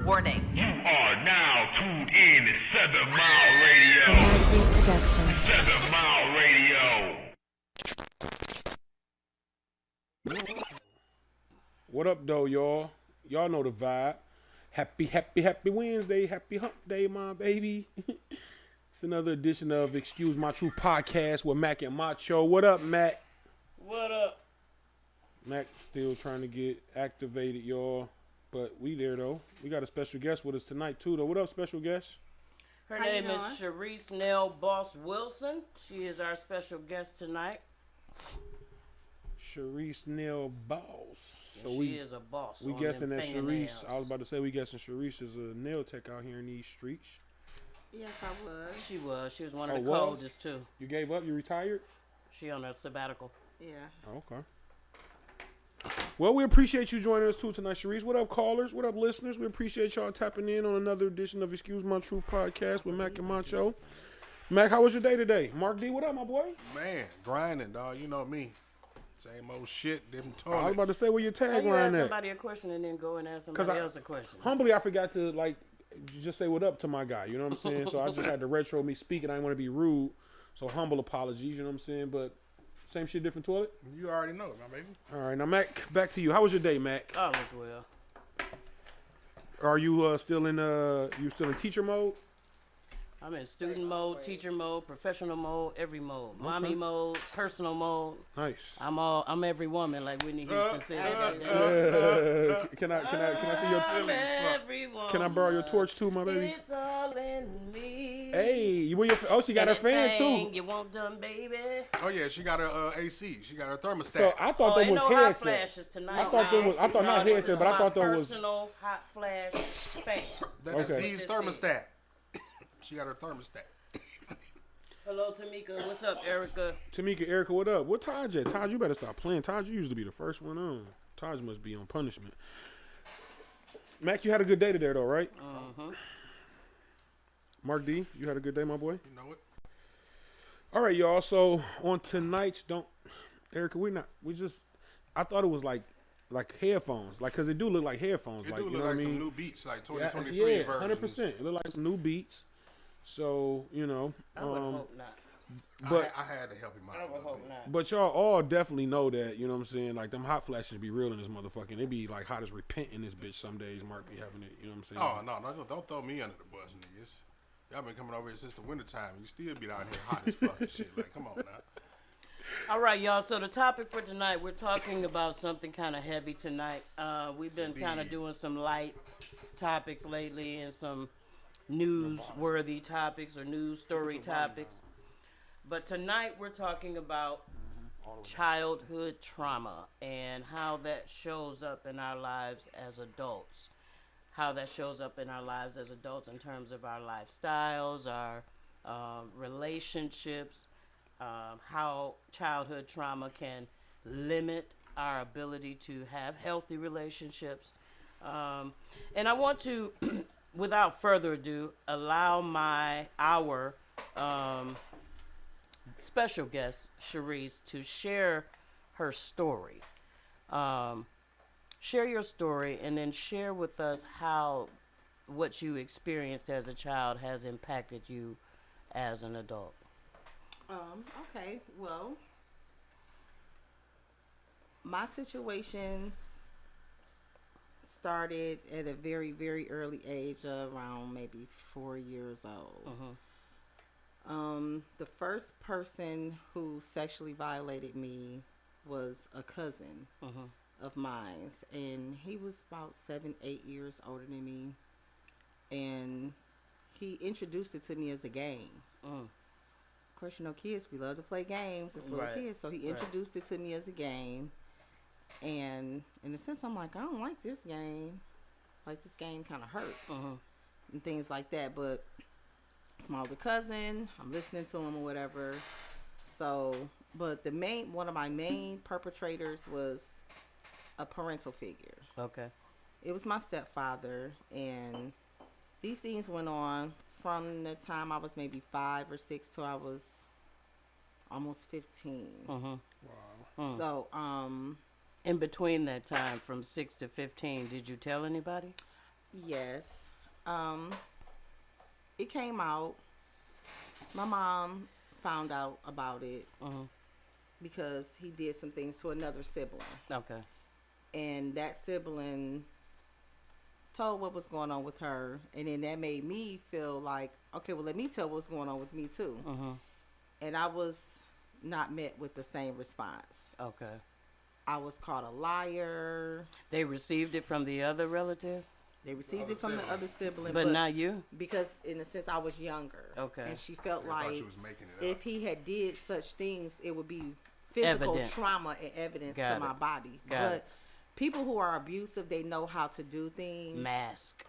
Warning. You are now tuned in to 7 Mile Radio. Production. 7 Mile Radio. What up, though, y'all? Y'all know the vibe. Happy Wednesday. Happy hump day, my baby. It's another edition of Excuse My True Podcast with Mac and Macho. What up, Mac? What up? Mac still trying to get activated, y'all. But we there, though. We got a special guest with us tonight, too, though. What up, special guest? Her name is Sharice Nell Boss Wilson. She is our special guest tonight. Sharice Nell Boss. So she is a boss. We guessing that Sharice, I was about to say, we guessing Sharice is a nail tech out here in these streets. Yes, I was. She was. She was one of the coldest, too. You gave up? You retired? She on a sabbatical. Yeah. Okay. Well, we appreciate you joining us too tonight, Sharice. What up, callers? What up, listeners? We appreciate y'all tapping in on another edition of Excuse My True Podcast with Mac and Macho. Mac, how was your day today? Mark D, what up, my boy? Man, grinding, dog. You know me. Same old shit, different I was toilet. about to say where your How you tagline ask at. somebody a question and then go and ask somebody else a question? Humbly, I forgot to just say what up to my guy. You know what I'm saying? So I just had to retro me speaking. I didn't want to be rude. So humble apologies. You know what I'm saying? But same shit, different toilet. You already know, my baby. All right, now Mac, back to you. How was your day, Mac? All is well. Are you still in teacher mode? I'm in student mode, teacher mode, professional mode, every mode. Mommy mode, personal mode. Nice. I'm every woman, like Whitney Houston said. Can I see your? I'm every woman. Can I borrow your torch too, my baby? It's all in me. Hey, you wear your? Oh, she got her fan too. You want done, baby? Oh yeah, she got her AC. She got her thermostat. So I thought that ain't was no hot headset. flashes tonight. I thought not this headset, is but I my thought that was. personal hot flash fan. That is Okay. D's thermostat. She got her thermostat. Hello, Tamika. What's up, Erica? Tamika, Erica, what up? What Taj at? Taj, you better stop playing. Taj, you usually be the first one on. Taj must be on punishment. Mac, you had a good day today, though, right? Mark D, you had a good day, my boy? You know it. All right, y'all. So on tonight's Erica, I thought it was like headphones, cause it do look like headphones. It like, do you look know like what I some mean? new beats, like 2023 yeah, versions. 100%. It look like some new beats. So, you know. I would hope not. But I had to help him out. I a would little hope bit. not. But y'all all definitely know that, you know what I'm saying? Like, them hot flashes be real in this motherfucking. They be like hot as repent in this bitch some days. Mark be having it, you know what I'm saying? Oh, no, don't throw me under the bus, niggas. Y'all been coming over here since the wintertime. You still be out here hot as fuck and shit. Like, come on now. All right, y'all. So the topic for tonight, we're talking about something kind of heavy tonight. We've been kind of doing some light topics lately and some newsworthy topics or news story topics. But tonight we're talking about childhood trauma and how that shows up in our lives as adults. How that shows up in our lives as adults in terms of our lifestyles, our relationships, how childhood trauma can limit our ability to have healthy relationships. And I want to, without further ado, allow our special guest, Sharice, to share her story. Share your story and then share with us how what you experienced as a child has impacted you as an adult. Okay, well, my situation started at a very, very early age of around maybe 4 years old. The first person who sexually violated me was a cousin of mine, and he was about 7, 8 years older than me, and he introduced it to me as a game. Of course, you know, kids, we love to play games as little kids, so he introduced it to me as a game, and in a sense, I'm like, I don't like this game. Like, this game kind of hurts and things like that, but it's my older cousin. I'm listening to him or whatever. So, but one of my main perpetrators was a parental figure. Okay. It was my stepfather, and these things went on from the time I was maybe 5 or 6 till I was almost 15. Wow. So, In between that time, from 6 to 15, did you tell anybody? Yes. It came out. My mom found out about it because he did some things to another sibling. Okay. And that sibling told what was going on with her. And then that made me feel like, okay, well, let me tell what's going on with me, too. And I was not met with the same response. Okay. I was called a liar. They received it from the other relative, They received it from the other sibling. but not you? Because, in a sense, I was younger. Okay. And she felt I thought like she was making it if up. he had did such things, it would be physical Evidence. trauma and evidence Got to my it. body. Got but it. people who are abusive, they know how to do things Mask.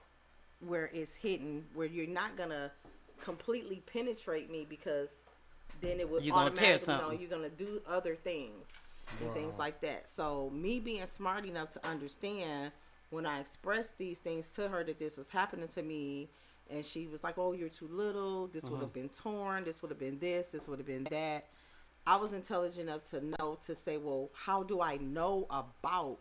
where it's hidden, where you're not gonna completely penetrate me because then it would You're gonna tear automatically, something. you're gonna do other things and things like that. So me being smart enough to understand when I expressed these things to her that this was happening to me, and she was like, "Oh, you're too little. This would have been torn. This would have been this. This would have been that." I was intelligent enough to know to say, "Well, how do I know about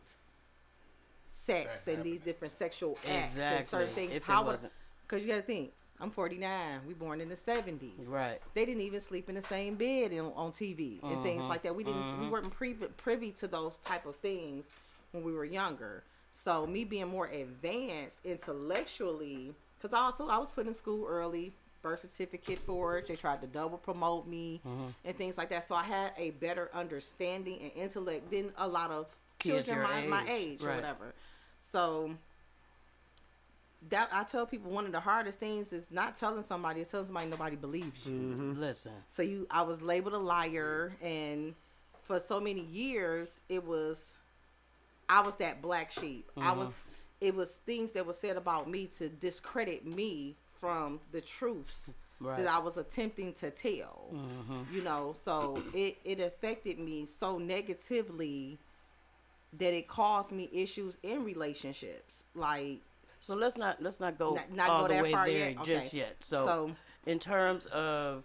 sex That and these happening. different sexual acts and Exactly. certain things?" If it How would? wasn't- Because you got to think, I'm 49. We born in the 70s. Right. They didn't even sleep in the same bed on TV and things like that. We didn't. We weren't privy to those type of things when we were younger. So me being more advanced intellectually, because I was put in school early, birth certificate forged. They tried to double promote me and things like that. So I had a better understanding and intellect than a lot of Kids children your my age. age or Right. whatever. So that I tell people one of the hardest things is not telling somebody, it's telling somebody nobody believes you. Listen. So I was labeled a liar, and for so many years I was that black sheep. It was things that were said about me to discredit me from the truths Right. that I was attempting to tell. You know, so it affected me so negatively that it caused me issues in relationships. Like, So let's not go Not all go the that way far there yet? just Okay. yet. So, So- in terms of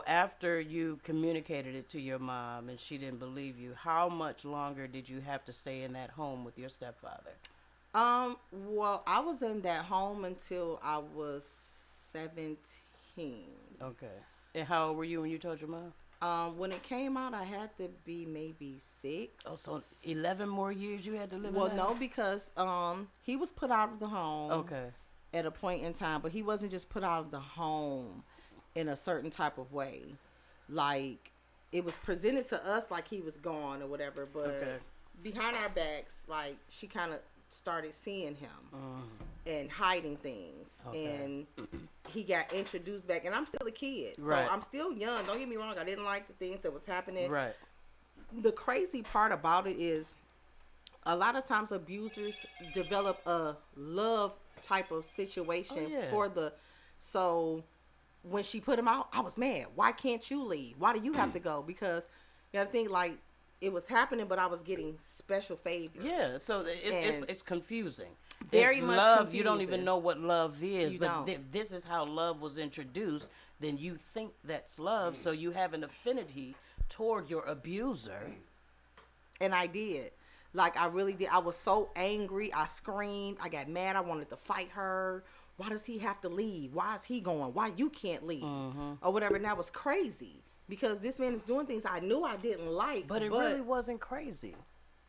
after you communicated it to your mom and she didn't believe you, how much longer did you have to stay in that home with your stepfather? well, I was in that home until I was 17. Okay. And how old were you when you told your mom? When it came out, I had to be maybe 6. Oh, so 11 more years you had to live Well, in that? no, because he was put out of the home Okay. at a point in time, but he wasn't just put out of the home in a certain type of way. Like, it was presented to us like he was gone or whatever, but Okay. behind our backs, like, she kind of started seeing him and hiding things. Okay. And he got introduced back, and I'm still a kid. Right. So I'm still young. Don't get me wrong. I didn't like the things that was happening. Right. The crazy part about it is a lot of times abusers develop a love type of situation Oh, yeah. for the, so when she put him out, I was mad. Why can't you leave? Why do you have to go? Because you gotta think, like, it was happening, but I was getting special favors. Yeah, so And it's confusing. very It's much love. You don't even confusing. know what love is, You but don't. if this is how love was introduced, then you think that's love, so you have an affinity toward your abuser. And I did. Like, I really did. I was so angry. I screamed. I got mad. I wanted to fight her. Why does he have to leave? Why is he going? Why you can't leave? Or whatever. And that was crazy. Because this man is doing things I knew I didn't like. But it really wasn't crazy.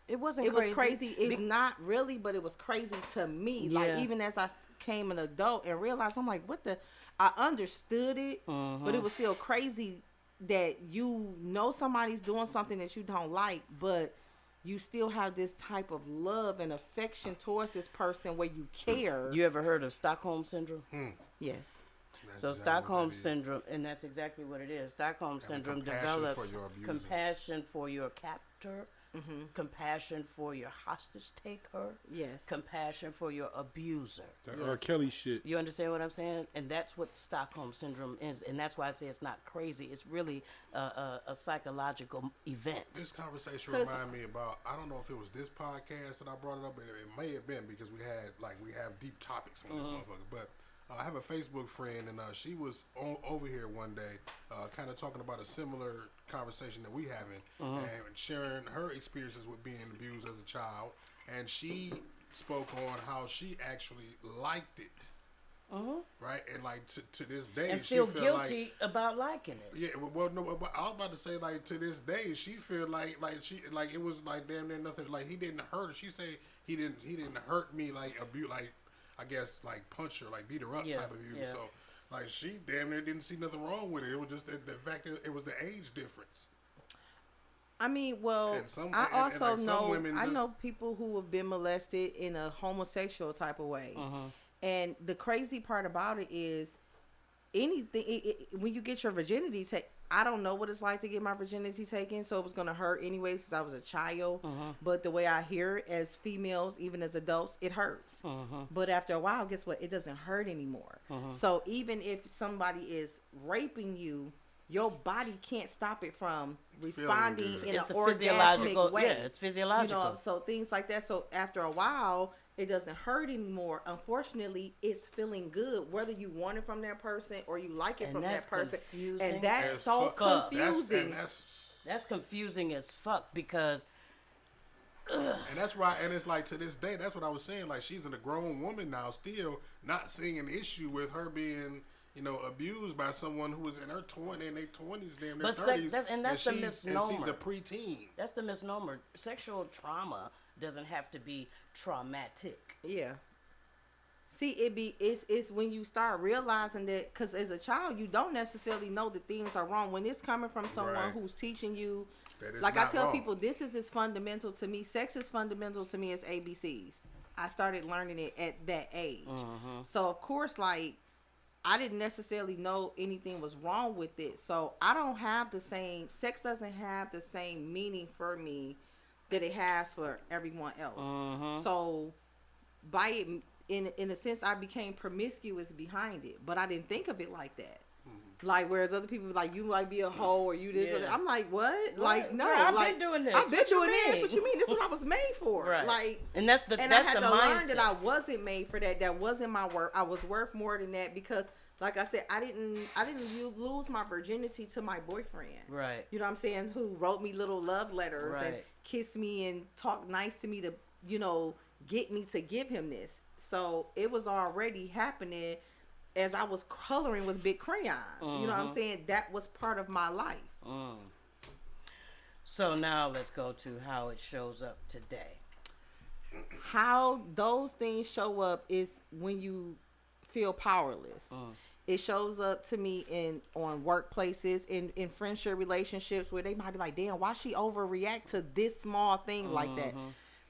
It wasn't It crazy. was crazy. It's not really, but it was crazy to me. Yeah. Like, even as I came an adult and realized, I'm like, what the? I understood it, but it was still crazy that you know somebody's doing something that you don't like, but you still have this type of love and affection towards this person where you care. You ever heard of Stockholm Syndrome? Yes. That's So exactly what Stockholm that is. Syndrome, and that's exactly what it is. Stockholm Syndrome compassion develops for your abuser. compassion for your captor, compassion for your hostage taker, Yes. compassion for your abuser. That R. Kelly shit. You understand what I'm saying? And that's what Stockholm Syndrome is, and that's why I say it's not crazy. It's really a psychological event. This conversation 'Cause- reminded me about, I don't know if it was this podcast that I brought it up, but it may have been because we have deep topics on this motherfucker. But I have a Facebook friend, and she was over here one day, kind of talking about a similar conversation that we having, and sharing her experiences with being abused as a child. And she spoke on how she actually liked it. Right, and like to this day, And she feel feel like, guilty about liking it. yeah, well, no, but I was about to say, like, to this day, she feel like it was like damn near nothing. Like, he didn't hurt her. She say he didn't hurt me, like abuse, like I guess like punch her, like beat her up Yeah, type of abuse. yeah. So like she damn near didn't see nothing wrong with it. It was just the fact that it was the age difference. I mean, well, And some- I and also like some know women I just- know people who have been molested in a homosexual type of way, and the crazy part about it is anything when you get your virginity taken. I don't know what it's like to get my virginity taken, so it was gonna hurt anyway since I was a child. But the way I hear it as females, even as adults, it hurts. But after a while, guess what? It doesn't hurt anymore. So even if somebody is raping you, your body can't stop it from responding good. in It's an a orgasmic physiological, way. yeah, it's physiological. You know, so things like that. So after a while, it doesn't hurt anymore. Unfortunately, it's feeling good, whether you want it from that person or you like it And from that's that person. confusing And that's As so fuck. confusing. That's confusing as fuck because And that's why, and it's like to this day, that's what I was saying. Like she's a grown woman now, still not seeing an issue with her being, abused by someone who was in her 20s, damn near But 30s. that's the and she's misnomer. a preteen. that's the misnomer. Sexual trauma doesn't have to be traumatic. Yeah. See, it's when you start realizing that, because as a child, you don't necessarily know that things are wrong. When it's coming from someone Right. who's teaching you, That is like I not tell wrong. people, this is as fundamental to me. Sex is fundamental to me as ABCs. I started learning it at that age. So, of course, like, I didn't necessarily know anything was wrong with it. So, I don't have the same, sex doesn't have the same meaning for me that it has for everyone else. So, by it, in a sense, I became promiscuous behind it, but I didn't think of it like that. Like, whereas other people be like, you might be a hoe or you this or Yeah. that. I'm like, what? Like, no. Girl, I've like, been doing this. I've been What you doing this. mean? What you mean? This is what I was made for. Right. Like, And that's the and that's I had the to mindset. learn that I wasn't made for that. That wasn't my worth. I was worth more than that because, like I said, I didn't lose my virginity to my boyfriend. Right. You know what I'm saying? Who wrote me little love letters and Right. kissed me and talked nice to me to, get me to give him this. So it was already happening as I was coloring with big crayons. You know what I'm saying? That was part of my life. So now let's go to how it shows up today. How those things show up is when you feel powerless. It shows up to me on workplaces, in friendship relationships where they might be like, damn, why she overreact to this small thing like that?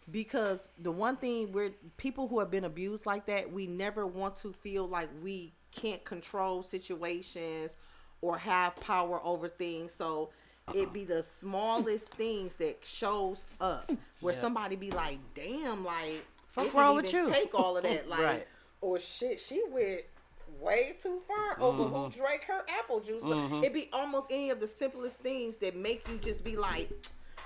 Because the one thing people who have been abused like that, we never want to feel like we can't control situations or have power over things. So it be the smallest things that shows up where Yeah. somebody be like, damn, like, Fuck it wrong didn't with even you. take all of that. Like, Right. or shit, she went way too far over who drank her apple juice. So it be almost any of the simplest things that make you just be like,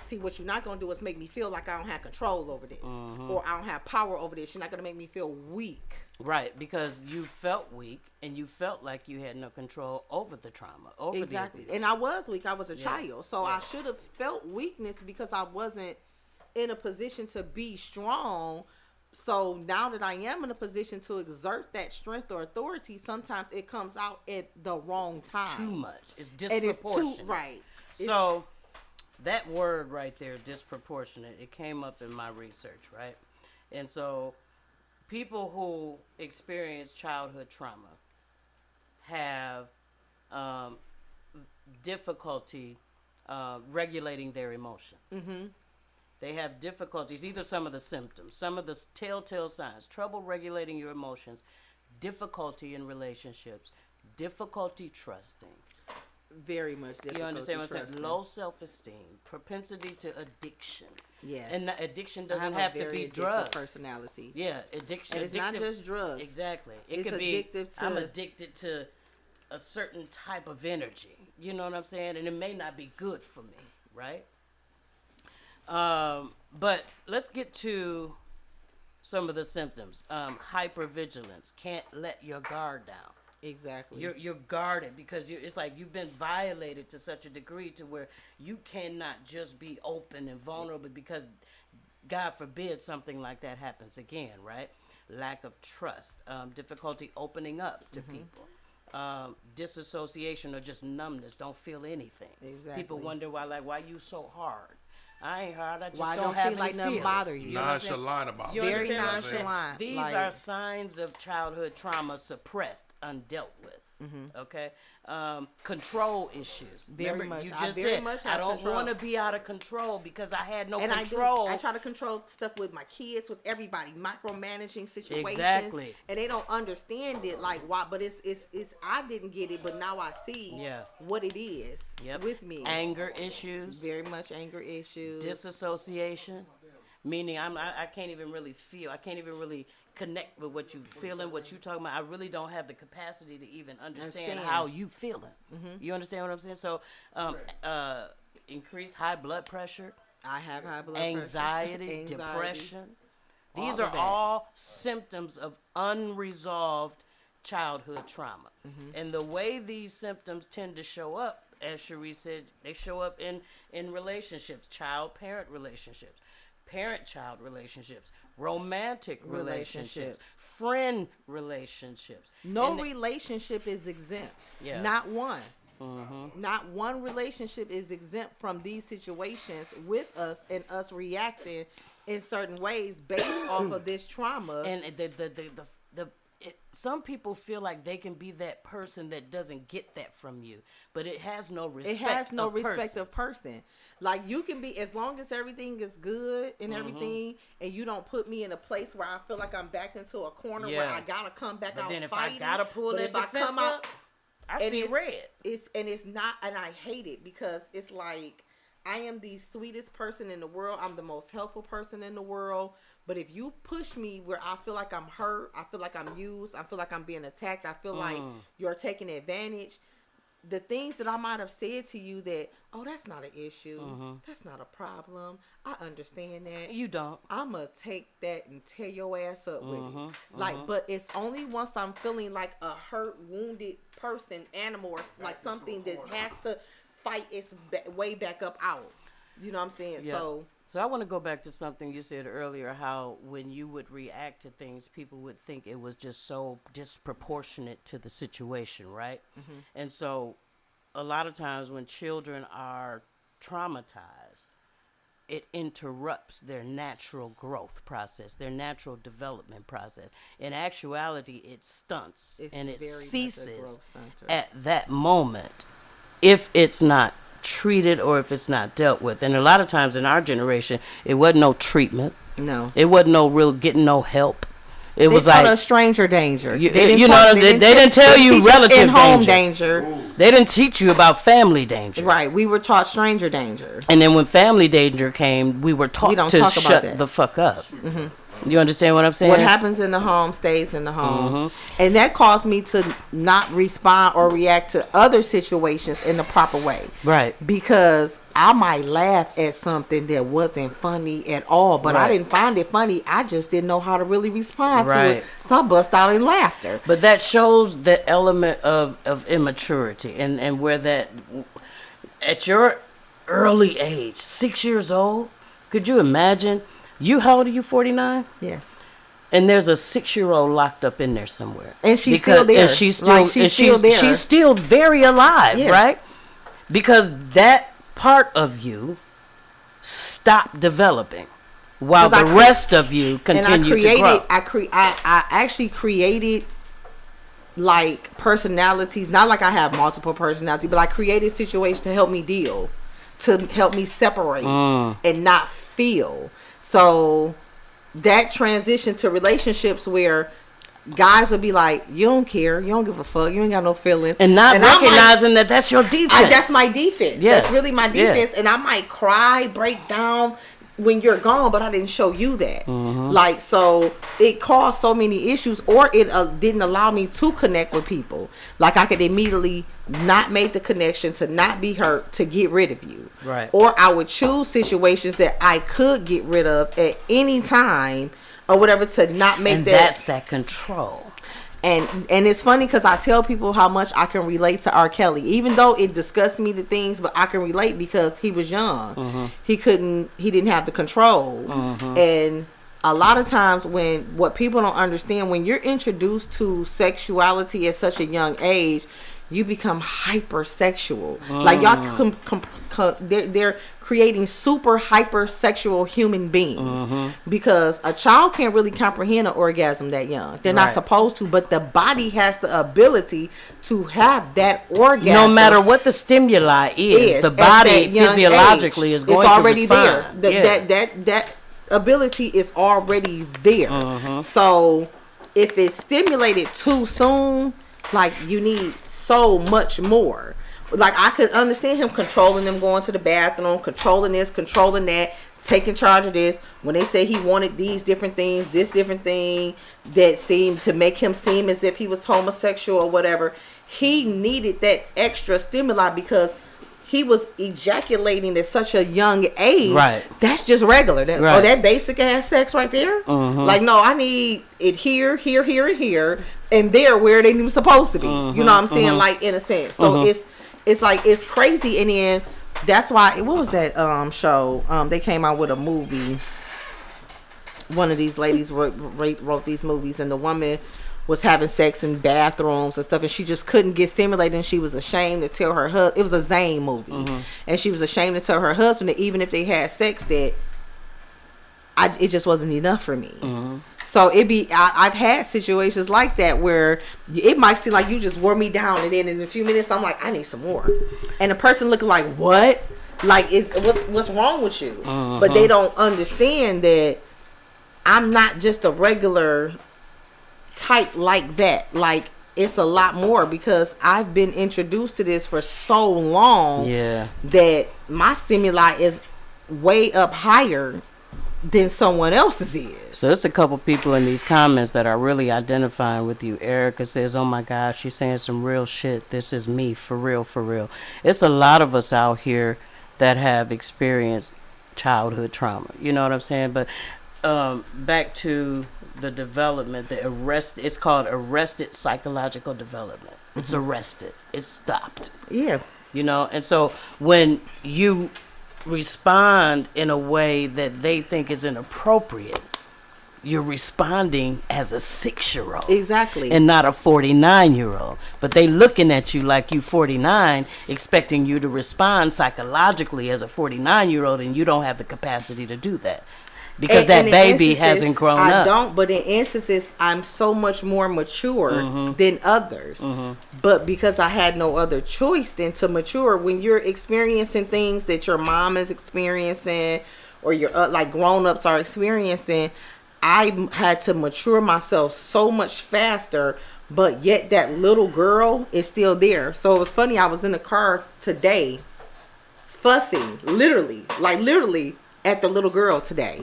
see, what you're not going to do is make me feel like I don't have control over this or I don't have power over this. You're not going to make me feel weak. Right, because you felt weak and you felt like you had no control over the trauma, over Exactly. the abuse. And I was weak. I was a Yeah. child. So I should have felt weakness because I wasn't in a position to be strong. So now that I am in a position to exert that strength or authority, sometimes it comes out at the wrong time. Too much. It's And it's disproportionate. too, right. So that word right there, disproportionate, it came up in my research, right? And so people who experience childhood trauma have difficulty regulating their emotions. They have difficulties, either some of the symptoms, some of the telltale signs, trouble regulating your emotions, difficulty in relationships, difficulty trusting. Very much difficult. You understand what I'm saying? trust Low self-esteem, propensity to addiction. Yes. And the addiction I doesn't have a have to very be addictive drugs. personality. Yeah, addiction. And it's not addictive- just drugs. Exactly. It It's could be, addictive to- I'm addicted to a certain type of energy. You know what I'm saying? And it may not be good for me, right? But let's get to some of the symptoms. Hypervigilance, can't let your guard down. Exactly. You're guarded because it's like you've been violated to such a degree to where you cannot just be open and vulnerable because God forbid something like that happens again, right? Lack of trust, difficulty opening up to people, disassociation or just numbness, don't feel anything. Exactly. People wonder why you so hard. I ain't hard. I just Why don't don't have seem like any nothing feelings. bother you? know what I'm saying? Nonchalant about You it. Very understand what I'm saying? nonchalant. These like, are signs of childhood trauma suppressed, undealt with. Okay, control issues. Very Remember, much. you I just very said much I have don't control. want to be out of control because I had no and control. I try to control stuff with my kids, with everybody, micromanaging situations. Exactly. And they don't understand it, like why. But it's I didn't get it, but now I see Yeah. what it is Yep. with me. Anger issues, Very much anger issues. disassociation, meaning I can't even really feel. I can't even really connect with what you feeling, what you talking about. I really don't have the capacity to even understand how you feeling. You understand what I'm saying? So, increased high blood pressure, I have high blood anxiety, pressure. depression. All These of are that. all symptoms of unresolved childhood trauma. And the way these symptoms tend to show up, as Cherie said, they show up in relationships, child-parent relationships, parent-child relationships, romantic relationships, friend relationships. No And relationship is exempt. Yeah. Not one. Not one relationship is exempt from these situations with us and us reacting in certain ways based off of this trauma. And some people feel like they can be that person that doesn't get that from you, but it has no respect. It has no of respect of persons. person. Like you can be, as long as everything is good and Mm-hmm. everything, and you don't put me in a place where I feel like I'm backed into a corner where Yeah. I gotta come back But out then if fighting. I gotta pull but that if I defense come out, up, I and see it's, red. It's not, and I hate it because it's like I am the sweetest person in the world. I'm the most helpful person in the world. But if you push me where I feel like I'm hurt, I feel like I'm used, I feel like I'm being attacked, I feel like you're taking advantage. The things that I might have said to you that, oh, that's not an issue. That's not a problem. I understand that. You don't. I'm going to take that and tear your ass up with it. Like, but it's only once I'm feeling like a hurt, wounded person, animal, or like something that has to fight its way back up out. You know what I'm saying? Yeah. So I want to go back to something you said earlier, how when you would react to things, people would think it was just so disproportionate to the situation, right? And so a lot of times when children are traumatized, it interrupts their natural growth process, their natural development process. In actuality, it stunts It's and it very much a ceases growth stunter. at that moment if it's not treated or if it's not dealt with. And a lot of times in our generation, it wasn't no treatment. No. It wasn't no real getting no help. It They was taught like us stranger danger. You- They didn't you know talk- what I'm saying? They didn't tell you teach us relative in-home danger. danger. they didn't teach you about family danger. Right. We were taught stranger danger. And then when family danger came, we were taught don't to talk about shut that. the fuck up. You understand what I'm saying? What happens in the home stays in the home. And that caused me to not respond or react to other situations in the proper way. Right. Because I might laugh at something that wasn't funny at all, but I Right. didn't find it funny. I just didn't know how to really respond to Right. it. So I bust out in laughter. But that shows the element of immaturity and where that, at your early age, 6 years old, could you imagine? How old are you, 49? Yes. And there's a 6-year-old locked up in there somewhere. And she's still there. And she's still, Like, she's still there. She's still very alive, Yeah. right? Because that part of you stopped developing while 'Cause the I cre- rest of you continued to grow. I actually created like personalities, not like I have multiple personalities, but I created situations to help me deal, to help me separate and not feel. So that transition to relationships where guys would be like, you don't care, you don't give a fuck, you ain't got no feelings, And not I'm like, recognizing that that's your defense. that's my defense. Yeah. That's really my Yeah. defense. And I might cry, break down when you're gone, but I didn't show you that. Like, so it caused so many issues, or it didn't allow me to connect with people. Like, I could immediately not make the connection to not be hurt to get rid of you. Right. Or I would choose situations that I could get rid of at any time or whatever to not make And that. that's that control. And it's funny because I tell people how much I can relate to R. Kelly, even though it disgusts me the things, but I can relate because he was young. He didn't have the control. And a lot of times what people don't understand, when you're introduced to sexuality at such a young age, you become hypersexual. Like y'all they're creating super hypersexual human beings because a child can't really comprehend an orgasm that young. They're not supposed to, but the body has the ability to have that orgasm. No matter what the stimuli is, the body physiologically is going it's already to respond. there. That ability is already there. So if it's stimulated too soon, like you need so much more. Like I could understand him controlling them, going to the bathroom, controlling this, controlling that, taking charge of this. When they say he wanted these different things, this different thing that seemed to make him seem as if he was homosexual or whatever, he needed that extra stimuli because he was ejaculating at such a young age. Right. That's just regular. That basic ass sex right there. Like, no, I need it here, here, here, and here, and there where they even supposed to be. You know what I'm saying? Like, in a sense. So it's like, it's crazy. And then that's why, what was that show? They came out with a movie. One of these ladies wrote these movies, and the woman was having sex in bathrooms and stuff, and she just couldn't get stimulated, and she was ashamed to tell her husband. It was a Zane movie, and she was ashamed to tell her husband that even if they had sex, that it just wasn't enough for me. So I've had situations like that where it might seem like you just wore me down, and then in a few minutes I'm like, I need some more, and the person looking like, what? Like, what's wrong with you? But they don't understand that I'm not just a regular type like that. Like, it's a lot more because I've been introduced to this for so long that my stimuli is way up higher than someone else's is. So it's a couple people in these comments that are really identifying with you. Erica says, oh my gosh, she's saying some real shit. This is me, for real, for real. It's a lot of us out here that have experienced childhood trauma. You know what I'm saying? But back to the development, it's called arrested psychological development. It's arrested. It's stopped. Yeah. You know, and so when you respond in a way that they think is inappropriate, you're responding as a 6-year-old. Exactly. And not a 49-year-old. But they looking at you like you 49, expecting you to respond psychologically as a 49-year-old, and you don't have the capacity to do that. Because that baby hasn't grown up. I don't, but in instances, I'm so much more mature than others. But because I had no other choice than to mature, when you're experiencing things that your mom is experiencing or your like grown-ups are experiencing, I had to mature myself so much faster, but yet that little girl is still there. So it was funny, I was in the car today fussing, literally at the little girl today.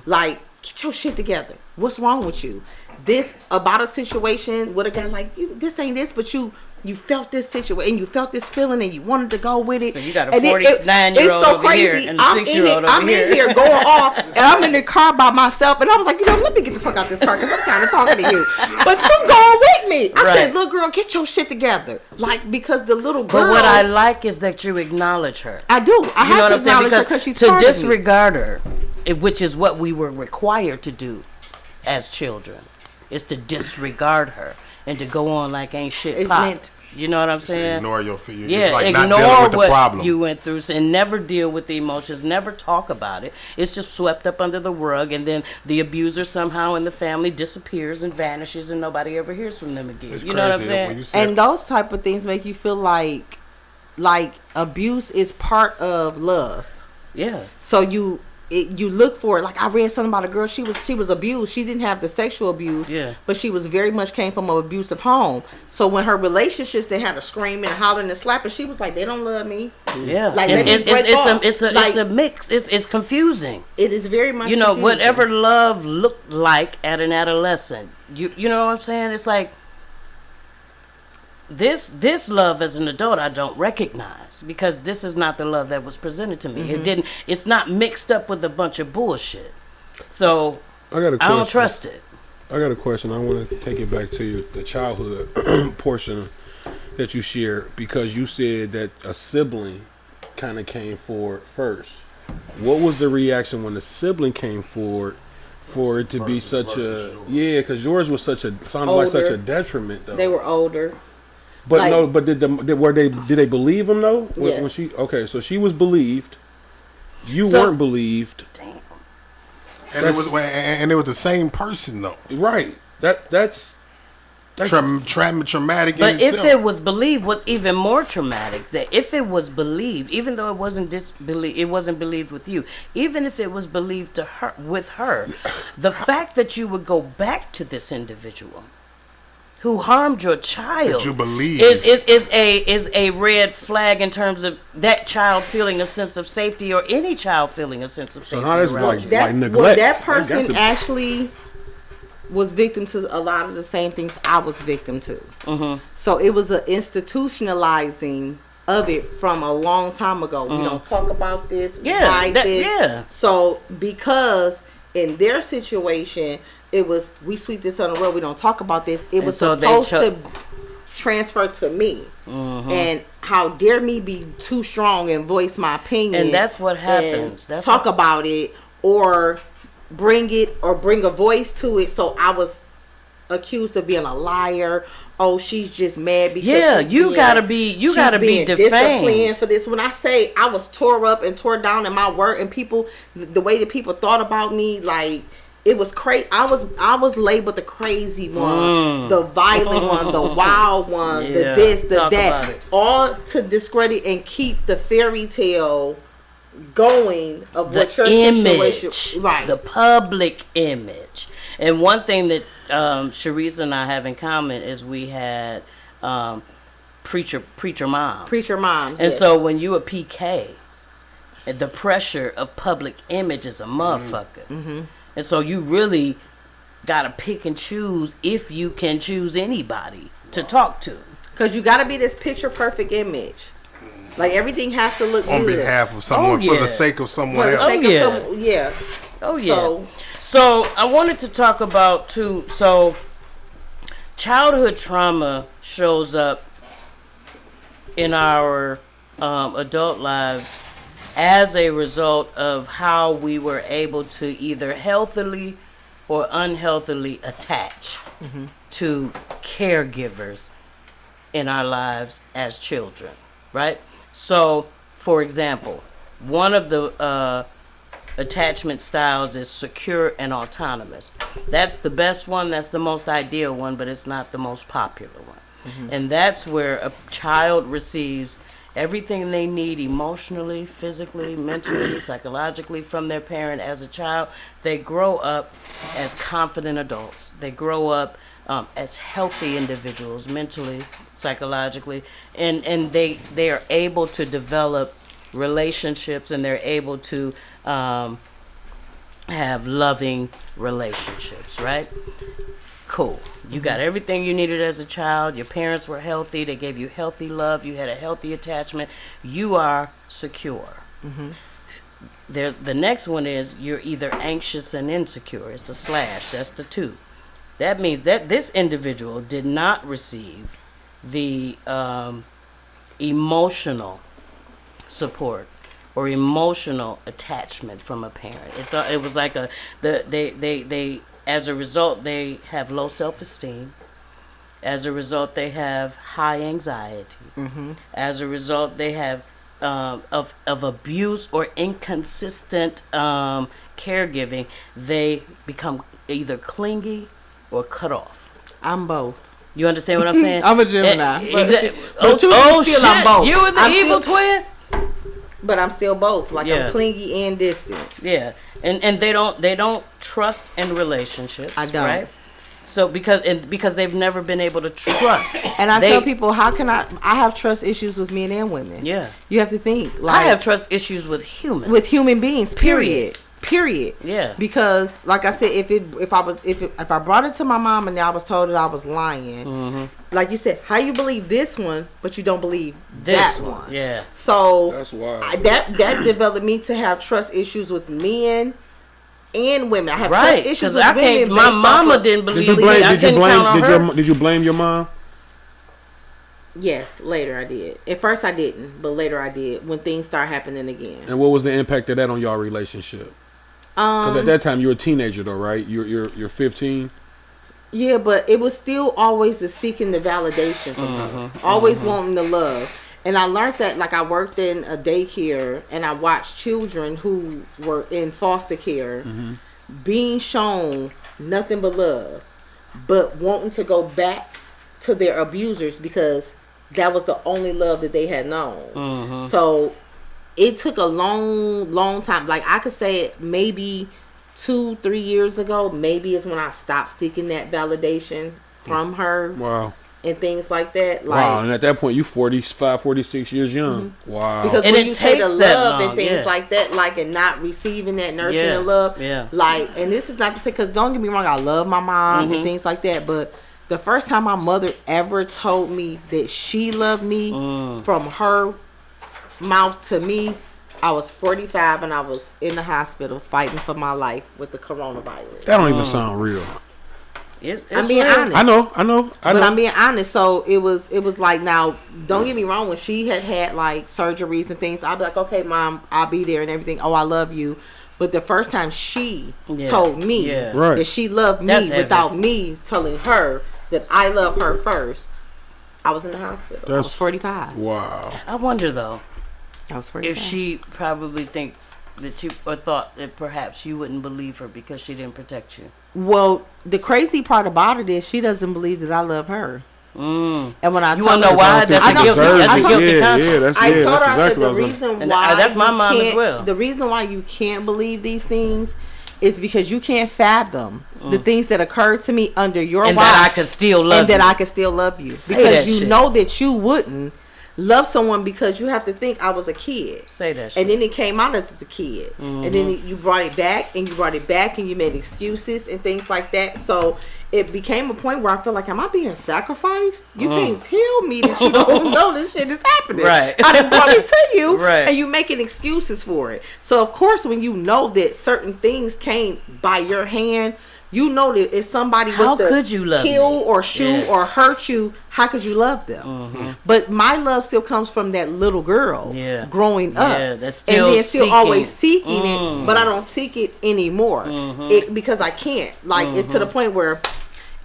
Like, get your shit together. What's wrong with you? This about a situation with a guy like, this ain't this, but you felt this situation, you felt this feeling, and you wanted to go with it. So you got a 49-year-old so over crazy. here and a 6-year-old over I'm here. in here going off, and I'm in the car by myself, and I was like, let me get the fuck out this car because I'm tired of talking to you. But you going with me. I said, little girl, get your shit together. Like, because the little girl. But what I like is that you acknowledge her. I do. I have to acknowledge her because she's part of me. To disregard her, which is what we were required to do as children, is to disregard her and to go on like ain't shit popped. You know what I'm saying? Ignore your feelings. Yeah, like ignore not dealing with the what problem. you went through and never deal with the emotions, never talk about it. It's just swept up under the rug, and then the abuser somehow in the family disappears and vanishes, and nobody ever hears from them again. It's you know what I'm crazy. saying? And those type of things make you feel like abuse is part of love. Yeah. So you look for it. Like, I read something about a girl, she was abused. She didn't have the sexual abuse, but she was very much came from an abusive home. So when her relationships, they had her screaming and hollering and slapping, she was like, they don't love me. Yeah. Like, it's a mix. It's confusing. It is very much confusing. Whatever love looked like at an adolescent. You know what I'm saying? It's like this love as an adult I don't recognize, because this is not the love that was presented to me. It's not mixed up with a bunch of bullshit. So I got a question. I don't trust it. I got a question. I want to take it back to the childhood portion that you shared, because you said that a sibling kind of came forward first. What was the reaction when the sibling came forward for it to be such a because yours was such a sounded like such a detriment though. They were older. But like- no, but did they believe him though? Yes. When she so she was believed. You So- weren't believed. And it was the same person though. Right. That's Traumatic. But in if itself. it was believed, what's even more traumatic, that if it was believed, even though it wasn't believed with you, even if it was believed to her with her, the fact that you would go back to this individual who harmed your child That you believe. is a red flag in terms of that child feeling a sense of safety, or any child feeling a sense of safety now that's around like- you. That neglect. that That person got to- actually was victim to a lot of the same things I was victim to. Mm-hmm. So it was an institutionalizing of it from a long time ago. We don't talk about this. Yeah, write that- this. yeah. So because in their situation, it was we sweep this on the road. We don't talk about this. It was so they supposed cho- to transfer to me. Mm-hmm. And how dare me be too strong and voice my opinion? And that's what and happens. That's talk what- about it or bring it or bring a voice to it. So I was accused of being a liar. Oh, she's just mad because Yeah, she's you being- gotta be she's being defamed. disciplined for this. When I say I was tore up and tore down in my work, and people, the way that people thought about me, like it was crazy. I was labeled the crazy one, the violent one, the wild one, Yeah, the this, the talk that, about it. all to discredit and keep the fairy tale going of The what your image, situation, right? the public image. And one thing that Sharice and I have in common is we had preacher moms. Preacher moms, And yes. so when you a PK, the pressure of public image is a motherfucker. Mm-hmm. And so you really gotta pick and choose if you can choose anybody to talk to. Because you got to be this picture perfect image. Like everything has to look on good. behalf of someone, for yeah. the sake of For someone the else. sake Oh, yeah. of some, yeah. Oh yeah. So, So I wanted to talk about too. So childhood trauma shows up in our adult lives as a result of how we were able to either healthily or unhealthily attach to caregivers in our lives as children, right? So, for example, one of the attachment styles is secure and autonomous. That's the best one, that's the most ideal one, but it's not the most popular one. And that's where a child receives everything they need emotionally, physically, mentally, psychologically from their parent as a child. They grow up as confident adults. They grow up as healthy individuals, mentally, psychologically, and they are able to develop relationships, and they're able to have loving relationships, right? Cool. You got everything you needed as a child. Your parents were healthy. They gave you healthy love. You had a healthy attachment. You are secure. The next one is you're either anxious and insecure. It's a slash. That's the two. That means that this individual did not receive the emotional support or emotional attachment from a parent. It was like they as a result they have low self-esteem. As a result they have high anxiety. As a result they have of abuse or inconsistent caregiving. They become either clingy or cut off. I'm both. You understand what I'm saying? I'm a Gemini. Exactly. But truth be shit! still, I'm both. You were the I'm evil still- twin. But I'm still both. Like Yeah. I'm clingy and distant. Yeah, and they don't trust in relationships. I don't. Right? So because they've never been able to trust. And I They- tell people, how can I have trust issues with men and women. Yeah. You have to think like I have trust issues with humans. with human beings. Period. Yeah. Because like I said, if I brought it to my mom and I was told that I was lying, Mm-hmm. like you said, how you believe this one, but you don't believe This that one, one. yeah. So That's wild. that developed me to have trust issues with men and women. I have Right, trust issues because with I women. can't. My based off mama of- didn't Did believe you me. blame? I Did you couldn't count on her. blame? Did you blame your mom? Yes, later I did. At first I didn't, but later I did when things start happening again. And what was the impact of that on y'all relationship? Because at that time you were a teenager, though, right? You're 15. Yeah, but it was still always the seeking the validation from her, always wanting the love. And I learned that, like, I worked in a daycare and I watched children who were in foster care being shown nothing but love, but wanting to go back to their abusers because that was the only love that they had known. So it took a long time. Like, I could say it maybe 2-3 years ago, maybe is when I stopped seeking that validation from her. Wow. And things like that. Like, Wow. And at that point, you 45, 46 years young. Wow. because And when it you say the takes that love long, and things yeah. like that, like, and not receiving that nurturing Yeah, and love, yeah. like, and this is not to say, because don't get me wrong, I love my mom and things like that, but the first time my mother ever told me that she loved me from her mouth to me, I was 45 and I was in the hospital fighting for my life with the coronavirus. That don't even sound real. It's I'm being real. honest. I know. But I'm being honest. So it was like, now, don't get me wrong. When she had like surgeries and things, I'd be like, okay, mom, I'll be there and everything. Oh, I love you. But the first time she told me Right. that she loved me That's heavy. without me telling her that I love her first, I was in the hospital. I was That's- 45. Wow. I wonder though I was 45. if she probably think that you or thought that perhaps you wouldn't believe her because she didn't protect you. Well, the crazy part about it is she doesn't believe that I love her. And when I You told want to her, know why? That's I a know. guilty. I That's a told- guilty conscience. that's, I yeah, told that's her, I said, exactly the what I was reason And why that's my you mom as can't- well. The reason why you can't believe these things is because you can't fathom the things that occurred to me under your And watch, that I could still love and that you. I could still love you, Say because that you shit. know that you wouldn't love someone because you have to think I was a kid. Say that shit. And then it came out as a kid. And then you brought it back and you brought it back and you made excuses and things like that. So it became a point where I feel like, am I being sacrificed? You can't tell me that you don't know this shit is happening. Right. I done brought it to you. Right. And you making excuses for it. So of course when you know that certain things came by your hand, you know that if somebody How was to could you love kill me? or shoot Yeah. or hurt you, how could you love them? But my love still comes from that little girl Yeah. growing up. Yeah, that's still and then still seeking. always seeking it, but I don't seek it anymore. It, because I can't. Like, it's to the point where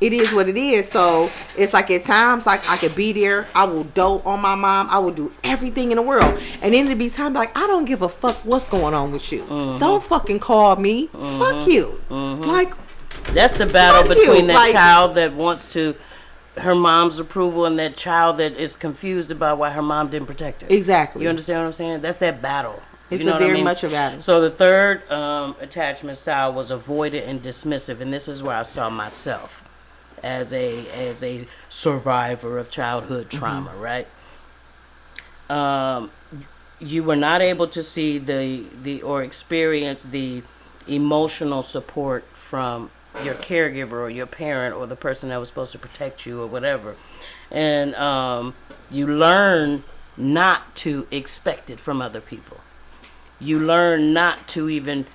it is what it is. So it's like at times, like, I could be there. I will dote on my mom. I will do everything in the world. And then it'd be time like, I don't give a fuck what's going on with you. Don't fucking call me. Fuck you. Like, That's the battle Fuck you, between that like- child that wants to her mom's approval and that child that is confused about why her mom didn't protect her. exactly. You understand what I'm saying? That's that battle. It's You know a what I very mean? much a battle. So the third attachment style was avoidant and dismissive, and this is where I saw myself as a survivor of childhood trauma. Right? You were not able to see the or experience the emotional support from your caregiver or your parent or the person that was supposed to protect you or whatever, and you learn not to expect it from other people. You learn not to even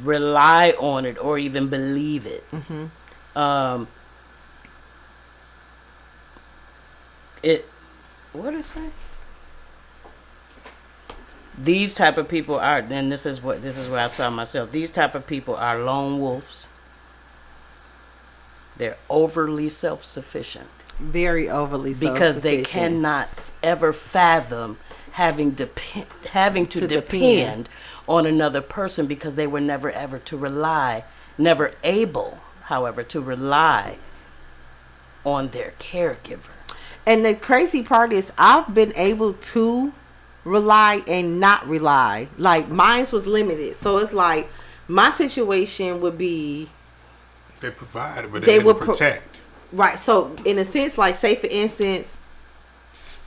rely on it or even believe it. What is it? These type of people are, and this is where I saw myself. These type of people are lone wolves. They're overly self-sufficient Very overly because they self-sufficient. cannot ever fathom having to To depend depend. on another person because they were never able, however, to rely on their caregiver. And the crazy part is I've been able to rely and not rely. Like, mine was limited. So it's like my situation would be They provided, but They they didn't would protect. right. So in a sense, like, say for instance,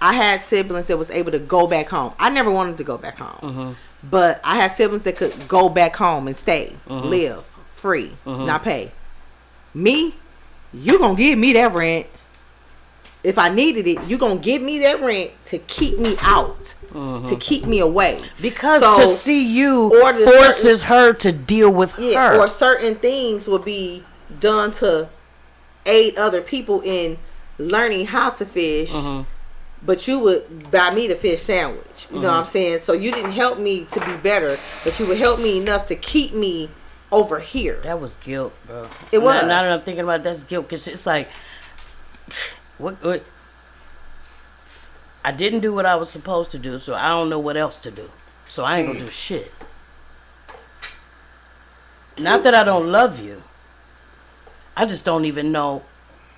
I had siblings that was able to go back home. I never wanted to go back home. But I had siblings that could go back home and stay, live free, not pay. Me, you gonna give me that rent. if I needed it, you gonna give me that rent to keep me out, to keep me away. Because So, to see you or the forces her to deal with her. or certain things will be done to aid other people in learning how to fish. But you would buy me the fish sandwich. You know what I'm saying? So you didn't help me to be better, but you would help me enough to keep me over here. That was guilt, bro. It was. Now that I'm thinking about it, that's guilt, because it's like, what? I didn't do what I was supposed to do, so I don't know what else to do. So I ain't gonna do shit. Not that I don't love you. I just don't even know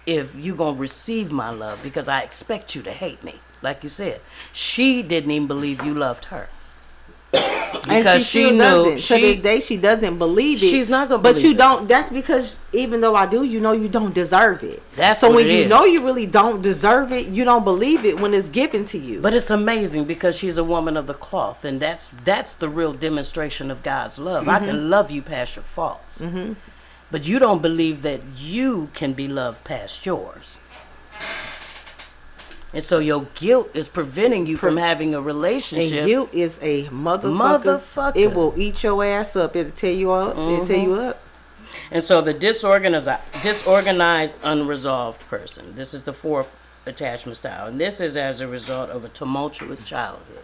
if you gonna receive my love, because I expect you to hate me. Like you said, she didn't even believe you loved her. And Because she still doesn't. To this day, she doesn't believe it. She's not gonna But believe you it. don't. That's because even though I do, you know you don't deserve it. That's so what when it you is. know you really don't deserve it, you don't believe it when it's given to you. But it's amazing because she's a woman of the cloth, and that's the real demonstration of God's love. I can love you past your faults, but you don't believe that you can be loved past yours. And so your guilt is preventing you from having a relationship. And guilt is a motherfucker. It will eat your ass up. It'll tear you up. It'll tear you up. And so the disorganized, unresolved person. This is the fourth attachment style. And this is as a result of a tumultuous childhood,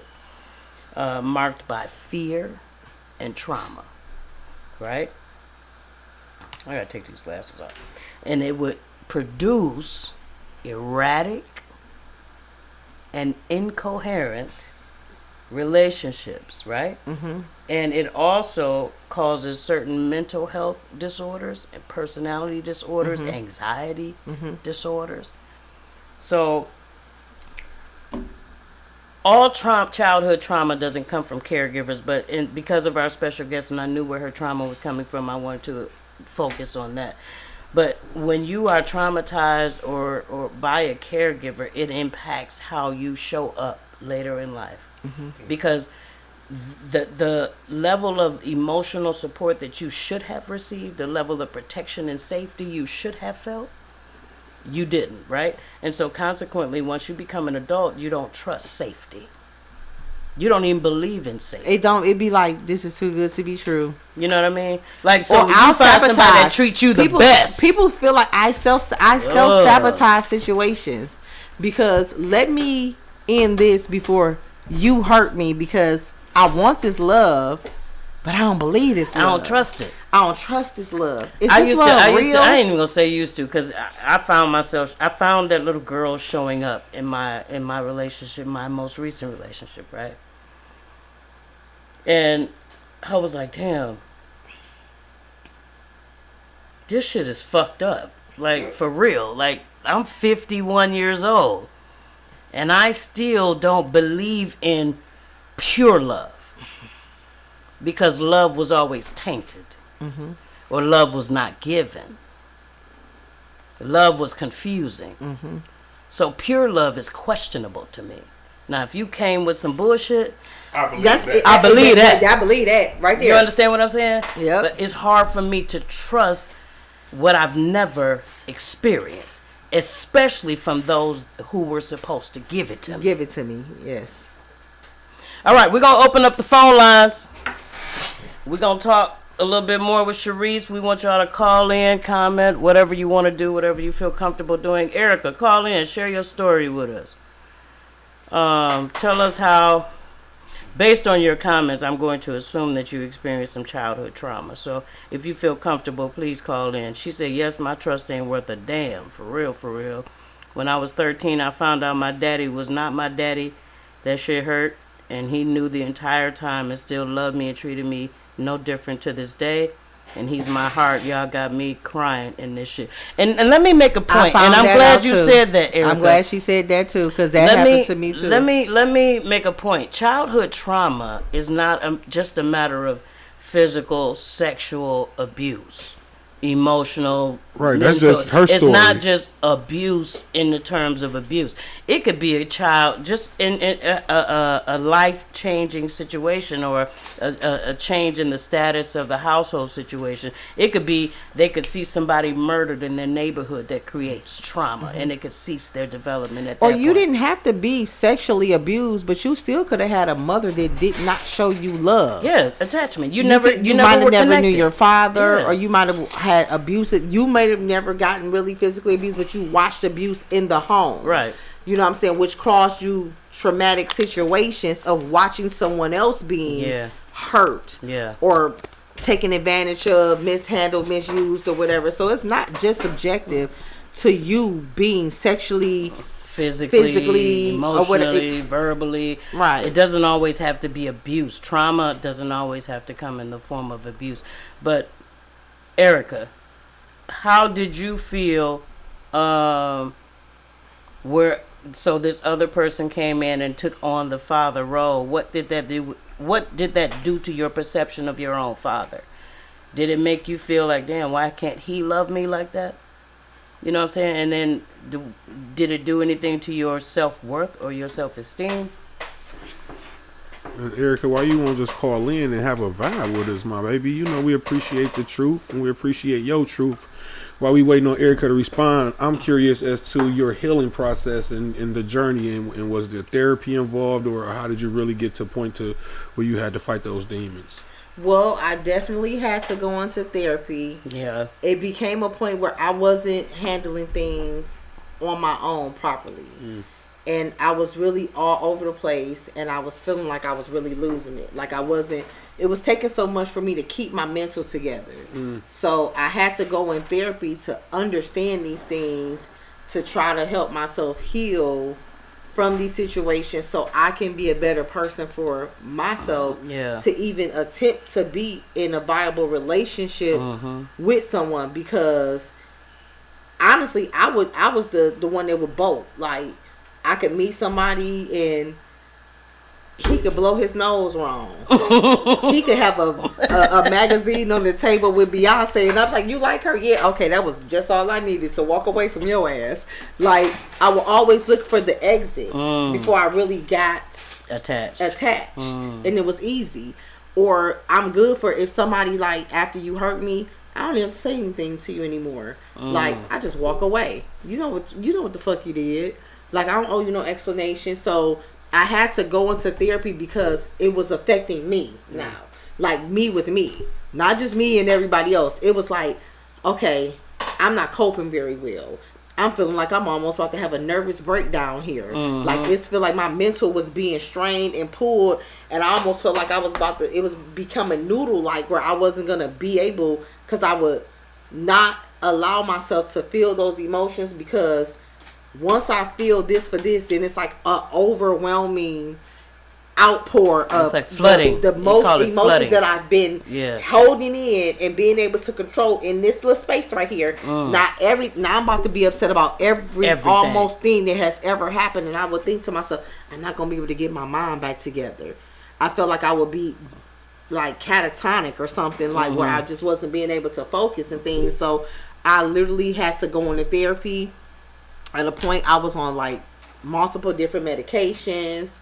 marked by fear and trauma. Right? I gotta take these glasses off. And it would produce erratic and incoherent relationships, right? And it also causes certain mental health disorders and personality disorders, anxiety disorders. So all childhood trauma doesn't come from caregivers, but because of our special guest and I knew where her trauma was coming from, I wanted to focus on that. But when you are traumatized or by a caregiver, it impacts how you show up later in life. Because the level of emotional support that you should have received, the level of protection and safety you should have felt, you didn't, right? And so consequently, once you become an adult, you don't trust safety. You don't even believe in safety. It be like, this is too good to be true. You know what I mean? Like, so Or when I'll you find somebody sabotage. that treats you the People- best. People feel like I self sabotage situations because let me end this before you hurt me because I want this love, but I don't believe this love. I don't trust it. I don't trust this love. Is I this used love to. I real? ain't even gonna say used to, because I found myself. I found that little girl showing up in my relationship, my most recent relationship, right? And I was like, damn, this shit is fucked up. Like, for real. Like, I'm 51 years old, and I still don't believe in pure love, because love was always tainted, or love was not given. Love was confusing. So pure love is questionable to me. Now, if you came with some bullshit, I believe That's that. I believe that. I believe that right there. you understand what I'm saying? Yep. But it's hard for me to trust what I've never experienced, especially from those who were supposed to give it to me. Give it to me. Yes. All right, we're going to open up the phone lines. We're going to talk a little bit more with Sharice. We want y'all to call in, comment, whatever you want to do, whatever you feel comfortable doing. Erica, call in, share your story with us. Tell us how, based on your comments, I'm going to assume that you experienced some childhood trauma. So if you feel comfortable, please call in. She said, yes, my trust ain't worth a damn. For real, for real. When I was 13, I found out my daddy was not my daddy. That shit hurt. And he knew the entire time and still loved me and treated me no different to this day. And he's my heart. Y'all got me crying in this shit. And let me make a point. found And I'm that glad out you too. said that, Erica. I'm glad she said that too because that happened to me too. Let me make a point. Childhood trauma is not just a matter of physical, sexual abuse. emotional. Right, that's mental. just her It's story. not just abuse in the terms of abuse. It could be a child just in a life-changing situation, or a change in the status of the household situation. It could be they could see somebody murdered in their neighborhood that creates trauma, and it could cease their development at that Or point. you didn't have to be sexually abused, but you still could have had a mother that did not show you love. Yeah, attachment. You You never might have were never knew connected. your father, Yeah. or you might have had abusive. You may have never gotten really physically abused, but you watched abuse in the home. Right. You know what I'm saying? Which caused you traumatic situations of watching someone else being Yeah. hurt. Yeah. Or taken advantage of, mishandled, misused, or whatever. So it's not just subjective to you being sexually. Physically, or whatever. emotionally, verbally. Right. It doesn't always have to be abuse. Trauma doesn't always have to come in the form of abuse. But Erica, how did you feel where so this other person came in and took on the father role? What did that do? What did that do to your perception of your own father? Did it make you feel like, damn, why can't he love me like that? You know what I'm saying? And then did it do anything to your self-worth or your self-esteem? And Erica, why you won't just call in and have a vibe with us, my baby? You know we appreciate the truth, and we appreciate your truth. While we waiting on Erica to respond, I'm curious as to your healing process and the journey, and was there therapy involved, or how did you really get to a point to where you had to fight those demons? Well, I definitely had to go into therapy. Yeah. It became a point where I wasn't handling things on my own properly. And I was really all over the place, and I was feeling like I was really losing it. Like I wasn't, it was taking so much for me to keep my mental together. So I had to go in therapy to understand these things, to try to help myself heal from these situations so I can be a better person for myself. Yeah. To even attempt to be in a viable relationship with someone, because honestly, I was the one that would bolt. Like, I could meet somebody and he could blow his nose wrong. He could have a magazine on the table with Beyonce, and I'm like, you like her? Yeah, okay, that was just all I needed to walk away from your ass. Like, I will always look for the exit before I really got Attached. and it was easy. Or I'm good for if somebody, like, after you hurt me, I don't even have to say anything to you anymore. Like, I just walk away. You know what the fuck you did. Like, I don't owe you no explanation. So I had to go into therapy because it was affecting me now. Like, me with me. Not just me and everybody else. It was like, okay, I'm not coping very well. I'm feeling like I'm almost about to have a nervous breakdown here. Like, it's feel like my mental was being strained and pulled, and I almost felt like I was about to, it was becoming noodle-like, where I wasn't going to be able, because I would not allow myself to feel those emotions, because once I feel this for this, then it's like a overwhelming outpour of It's like flooding. the You most call it emotions flooding. that I've been holding in and being able to control in this little space right here. Now I'm about to be upset about everything. Almost thing that has ever happened, and I would think to myself, I'm not gonna be able to get my mind back together. I felt like I would be like catatonic or something, like where I just wasn't being able to focus and things. So I literally had to go into therapy. At a point, I was on like multiple different medications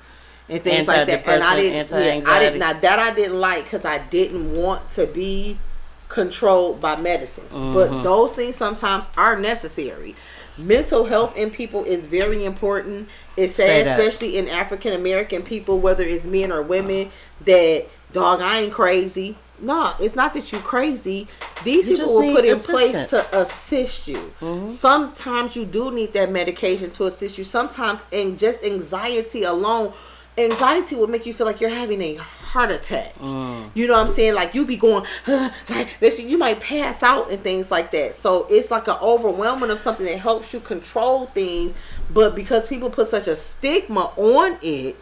and things like that, and I didn't like, because I didn't want to be controlled by medicines. But those things sometimes are necessary. Mental health in people is very important. It's sad, especially in African American people, whether it's men or women, that dog, I ain't crazy. No, it's not that you crazy. These people were put in place to assist you. Sometimes you do need that medication to assist you. Sometimes, and just anxiety alone, anxiety will make you feel like you're having a heart attack. You know what I'm saying? Like, you be going, like this, you might pass out and things like that. So it's like an overwhelming of something that helps you control things. But because people put such a stigma on it,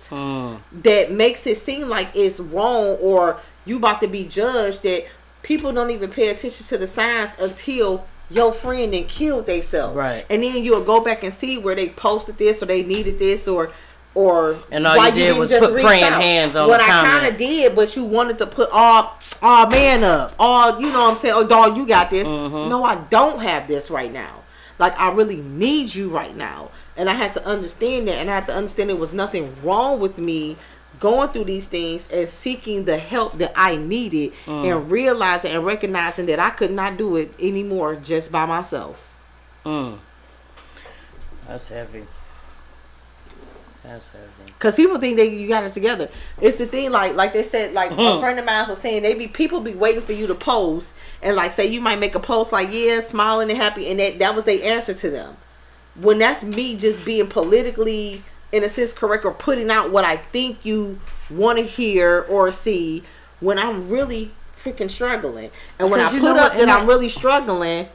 that makes it seem like it's wrong, or you about to be judged, that people don't even pay attention to the signs until your friend then killed themselves. Right. And then you'll go back and see where they posted this, or they needed this, or and all you did was put praying hands on what the I comment. kind of did, but you wanted to put all, oh, man up. Oh, you know what I'm saying? Oh, dog, you got this. No, I don't have this right now. Like, I really need you right now. And I had to understand that. And I had to understand there was nothing wrong with me going through these things and seeking the help that I needed and realizing and recognizing that I could not do it anymore just by myself. That's heavy. That's heavy. Cause people think that you got it together. It's the thing, like they said, like a friend of mine was saying, people be waiting for you to post, and like say you might make a post like smiling and happy, and that was their answer to them. When that's me just being politically, in a sense, correct or putting out what I think you want to hear or see, when I'm really freaking struggling, and when I put up that I'm really struggling,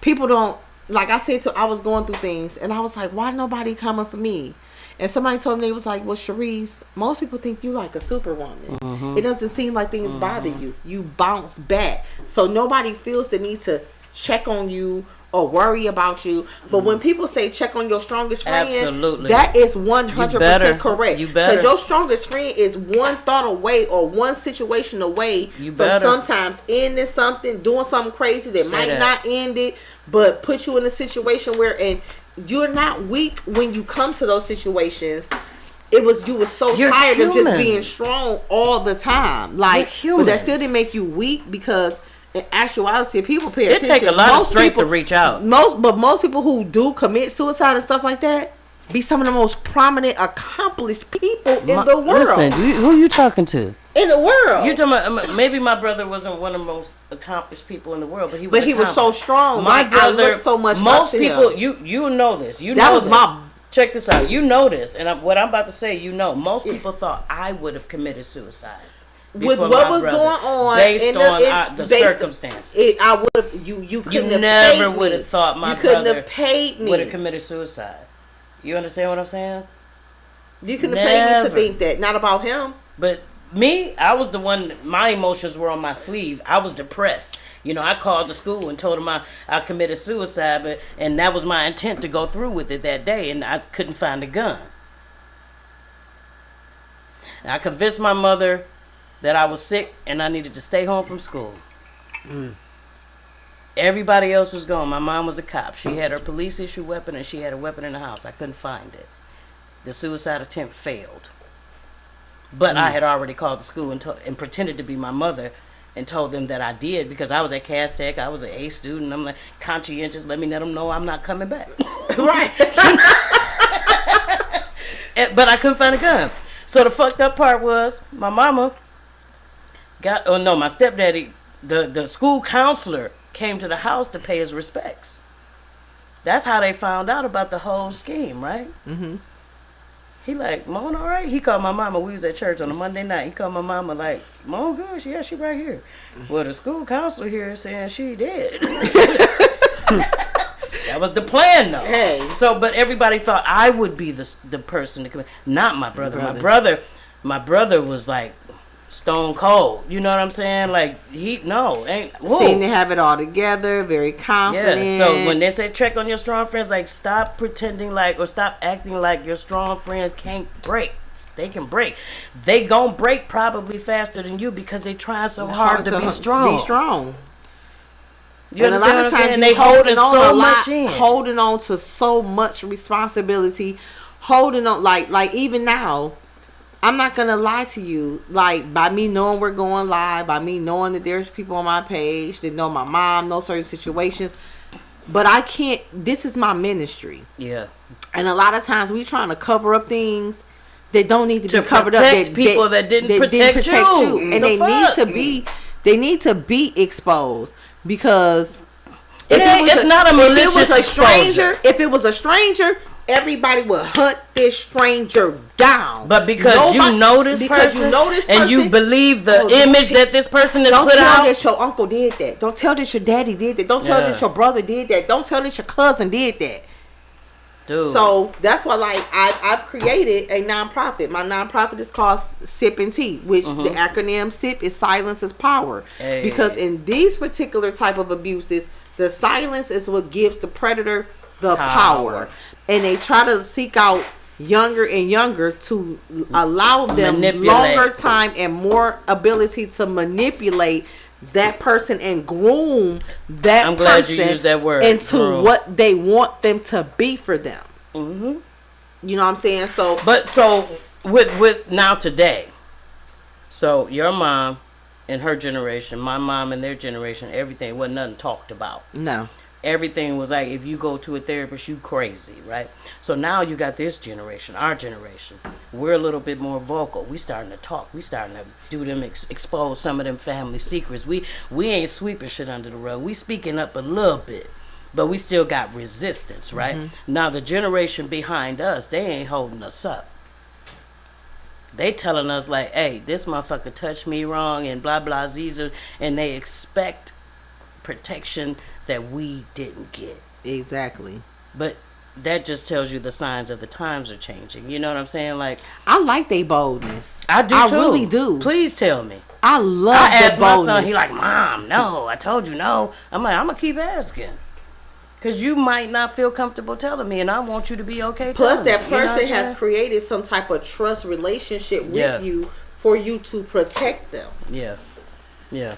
people don't. Like I said, I was going through things, and I was like, why nobody coming for me? And somebody told me, it was like, well, Sharice, most people think you like a superwoman. It doesn't seem like things bother you. You bounce back. So nobody feels the need to check on you or worry about you. But when people say check on your strongest friend, that is 100% correct. Because your strongest friend is one thought away or one situation away from sometimes ending something, doing something crazy that might not end it, but put you in a situation where, and you're not weak when you come to those situations. You were so tired of just being strong all the time. Like, but that still didn't make you weak, because in actuality, people pay attention. It take a lot of strength to reach out. Most people who do commit suicide and stuff like that be some of the most prominent, accomplished people in the world. Listen, who you talking to? In the world. You talking about, maybe my brother wasn't one of the most accomplished people in the world, but he was so strong. My brother, I looked so much most up to people, him. you know this. That was my. Check this out. You know this, and what I'm about to say, most people thought I would have committed suicide. With what was going on, based on the circumstances, I would have. You couldn't have never paid would me. have thought my you couldn't brother have paid me. would have committed suicide. You understand what I'm saying? You couldn't have paid me to think that. Not about him. But me, I was the one. My emotions were on my sleeve. I was depressed. You know, I called the school and told them I committed suicide, and that was my intent to go through with it that day, and I couldn't find a gun. And I convinced my mother that I was sick and I needed to stay home from school. Everybody else was gone. My mom was a cop. She had her police issue weapon, and she had a weapon in the house. I couldn't find it. The suicide attempt failed. But I had already called the school and pretended to be my mother and told them that I did, because I was at Cass Tech. I was an A student. I'm like, conscientious. Let them know I'm not coming back. Right. But I couldn't find a gun. So the fucked up part was my mama my stepdaddy, the school counselor came to the house to pay his respects. That's how they found out about the whole scheme, right? Mm-hmm. He like, Moan, all right? He called my mama. We was at church on a Monday night. He called my mama like, Moan good? Yeah, she right here. Well, the school counselor here is saying she did. That was the plan, though. Hey. So, but everybody thought I would be the person to commit. Not my brother. My brother was like stone cold. You know what I'm saying? Like Seemed to have it all together, very confident. Yeah. So when they say check on your strong friends, like stop pretending like or stop acting like your strong friends can't break. They can break. They gonna break probably faster than you because they trying so hard to be strong. Be strong. You and a lot of times they holding on so much in. Holding on to so much responsibility, holding on like even now, I'm not gonna lie to you. Like by me knowing we're going live, by me knowing that there's people on my page that know my mom, know certain situations, but I can't. This is my ministry. Yeah. And a lot of times we trying to cover up things that don't need to be covered up. That people that didn't protect you. And they need to be exposed. Because it's not a malicious exposure. If it was a stranger, everybody would hunt this stranger down. But because you know this person, and you believe the image that this person is put out. Don't tell that your uncle did that. Don't tell that your daddy did that. Don't tell that your brother did that. Don't tell that your cousin did that. Dude. So that's why, like, I've created a nonprofit. My nonprofit is called Sip and Tea, which the acronym SIP is Silence is Power. Hey. Because in these particular type of abuses, the silence is what gives the predator the power. And they try to seek out younger and younger to allow them Manipulate. longer time and more ability to manipulate that person and groom that I'm glad person you used that word, into groom. what they want them to be for them. Mm-hmm. You know what I'm saying? So, But so with now today, so your mom and her generation, my mom and their generation, everything wasn't nothing talked about. no. Everything was like, if you go to a therapist, you crazy, right? So now you got this generation, our generation. We're a little bit more vocal. We starting to talk. We starting to do them, expose some of them family secrets. We ain't sweeping shit under the rug. We speaking up a little bit, but we still got resistance, right? Now the generation behind us, they ain't holding us up. They telling us like, hey, this motherfucker touched me wrong and blah, blah, Caesar, and they expect protection that we didn't get. Exactly. But that just tells you the signs of the times are changing. You know what I'm saying? Like, I like they boldness. I do too. really do. Please tell me. I love I the asked my boldness. son, he like, Mom, no, I told you no. I'm like, I'm going to keep asking. Because you might not feel comfortable telling me, and I want you to be okay Plus, telling me. that You know what person I'm has saying? created some type of trust relationship with Yeah. you for you to protect them. Yeah. Yeah.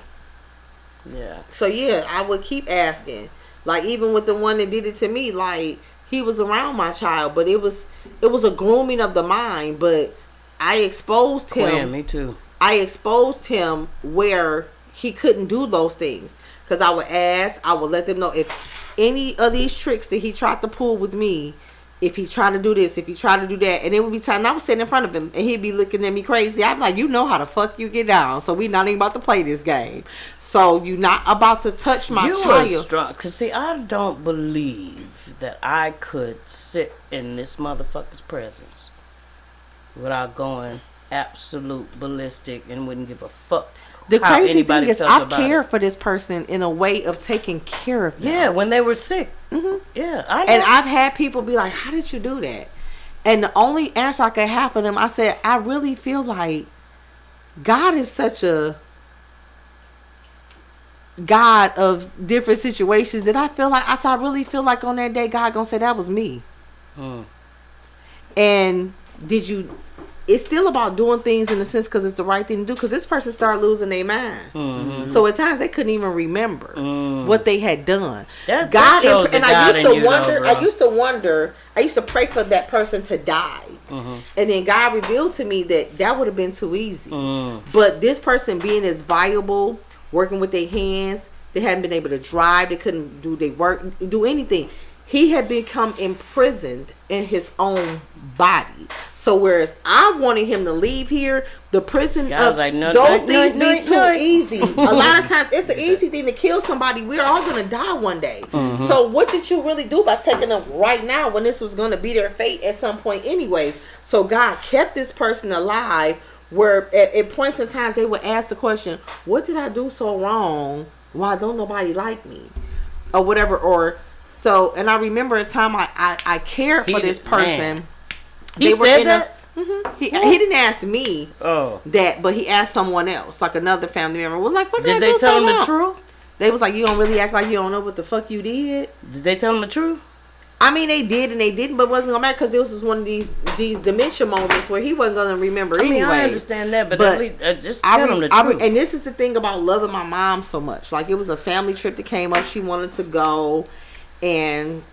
Yeah. So yeah, I would keep asking. Like even with the one that did it to me, like he was around my child, but it was a grooming of the mind. But I exposed him. Quinn, me too. I exposed him where he couldn't do those things. Because I would ask, I would let them know if any of these tricks that he tried to pull with me, if he tried to do this, if he tried to do that, and it would be time I was sitting in front of him and he'd be looking at me crazy. I'd be like, you know how the fuck you get down, so we not even about to play this game. So you not about to touch my You child. are strong. Because, see, I don't believe that I could sit in this motherfucker's presence without going absolute ballistic and wouldn't give a fuck. The how crazy anybody thing is felt I've about cared it. for this person in a way of taking care of them. Yeah, when they were sick. Mm-hmm. Yeah, I know. And I've had people be like, how did you do that? And the only answer I could have for them, I said, I really feel like God is such a God of different situations that I feel like, I really feel like on that day, God gonna say that was me. And it's still about doing things in a sense because it's the right thing to do, because this person started losing their mind. So at times they couldn't even remember what they had done. That shows the and God I used in to you, though, wonder, bro. I used to pray for that person to die. And then God revealed to me that would have been too easy. But this person being as viable, working with their hands, they hadn't been able to drive, they couldn't do their work, do anything. He had become imprisoned in his own body. So whereas I wanted him to leave here, the prison of like, no, those no, things no, be no, too no. easy. A lot of times it's an easy thing to kill somebody. We're all gonna die one day. So what did you really do by taking them right now when this was gonna be their fate at some point anyways? So God kept this person alive where at points in times they would ask the question, what did I do so wrong? Why don't nobody like me? Or whatever. Or so, and I remember a time I cared for this person. Man. He said that? He didn't ask me Oh. that, but he asked someone else, like another family member. Well, like, what did I Did they do tell so him wrong? the truth? They was like, you don't really act like you don't know what the fuck you did. Did they tell him the truth? I mean, they did and they didn't, but it wasn't gonna matter because this was one of these dementia moments where he wasn't gonna remember I mean, anyway. I understand that, but at least, just tell him the truth. And this is the thing about loving my mom so much. Like, it was a family trip that came up. She wanted to go, and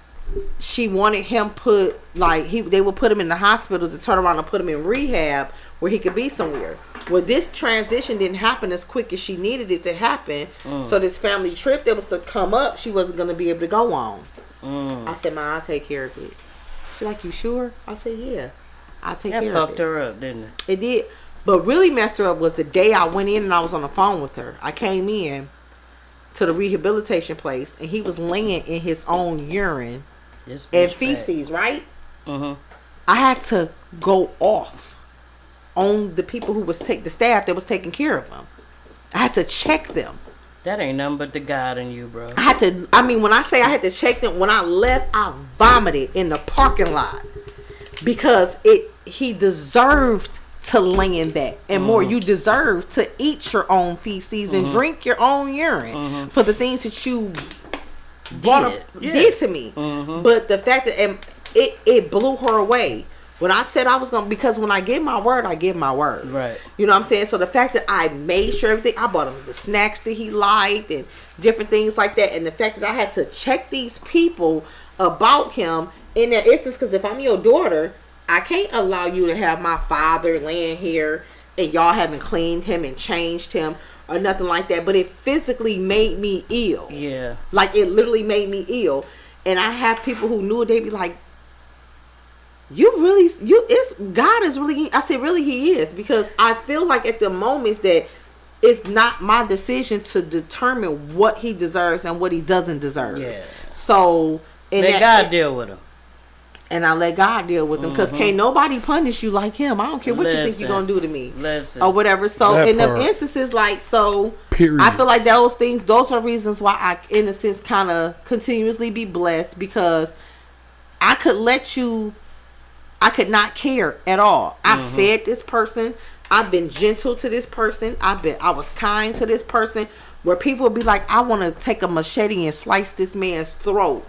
she wanted him put, like, they would put him in the hospital to turn around and put him in rehab where he could be somewhere. Well, this transition didn't happen as quick as she needed it to happen. So this family trip that was to come up, she wasn't going to be able to go on. I said, Ma, I'll take care of it. She's like, you sure? I said, yeah, I'll take care of it. That fucked her up, didn't it? It did. But really messed her up was the day I went in and I was on the phone with her. I came in to the rehabilitation place and he was laying in his own urine This and bitch feces, right? Mm-hmm. I had to go off on the people who was the staff that was taking care of him. I had to check them. That ain't nothing but the God in you, bro. When I say I had to check them, when I left, I vomited in the parking lot because he deserved to lay in that and more. You deserve to eat your own feces and drink your own urine for the things that you did to me. But the fact that it blew her away When I said I was going to, because when I give my word, I give my word. Right. You know what I'm saying? So the fact that I made sure everything, I bought him the snacks that he liked and different things like that. And the fact that I had to check these people about him in that instance, because if I'm your daughter, I can't allow you to have my father laying here and y'all haven't cleaned him and changed him or nothing like that. But it physically made me ill. Yeah. Like, it literally made me ill. And I have people who knew it, they be like, God is really, I said, really, he is. Because I feel like at the moments that it's not my decision to determine what he deserves and what he doesn't deserve. Yeah. So, Let God deal with him. And I let God deal with him. Because can't nobody punish you like him. I don't care what you think you're going to do to me. Or whatever. So, That in the part. instances, like, so, Period. I feel like those things, those are reasons why I, in a sense, kind of continuously be blessed. Because I could let you, I could not care at all. I fed this person. I've been gentle to this person. I was kind to this person. Where people would be like, I want to take a machete and slice this man's throat.